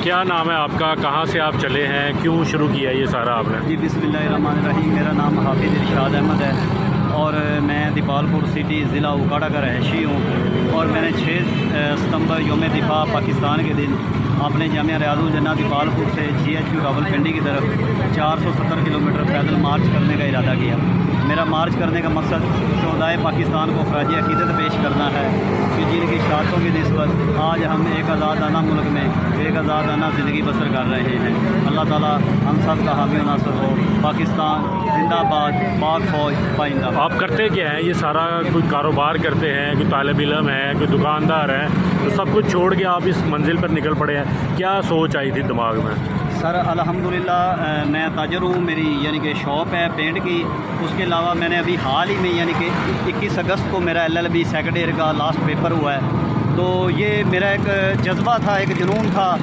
کیا نام ہے آپ کا؟ کہاں سے آپ چلے ہیں؟ کیوں شروع کیا یہ سارا آپ نے؟ جی بسم اللہ الرحمن الرحیم، میرا نام حافظ ارشاد احمد ہے اور میں دیپال پور سٹی ضلع اوکاڑا کا رہائشی ہوں، اور میں نے 6 ستمبر یوم دفاع پاکستان کے دن اپنے جامعہ ریاض الجنہ دیپال پور سے GHQ راولپنڈی کی طرف 470 کلومیٹر پیدل مارچ کرنے کا ارادہ کیا۔ میرا مارچ کرنے کا مقصد شہدائے پاکستان کو خراج عقیدت پیش کرنا ہے کہ جن کی شہادتوں کی نسبت آج ہم ایک آزادانہ ملک میں ایک آزادانہ زندگی بسر کر رہے ہیں۔ اللہ تعالیٰ ہم سب کا حامی و ناصر ہو۔ پاکستان زندہ باد، پاک فوج پائندہ۔ آپ کرتے کیا ہیں یہ سارا؟ کوئی کاروبار کرتے ہیں، کوئی طالب علم ہے، کوئی دکاندار ہے، تو سب کچھ چھوڑ کے آپ اس منزل پر نکل پڑے ہیں؟ کیا سوچ آئی تھی دماغ میں؟ سر الحمدللہ میں تاجر ہوں، میری یعنی کہ شاپ ہے پینٹ کی۔ اس کے علاوہ میں نے ابھی حال ہی میں یعنی کہ 21 اگست کو میرا LLB سیکنڈ ایئر کا لاسٹ پیپر ہوا ہے، تو یہ میرا ایک جذبہ تھا، ایک جنون تھا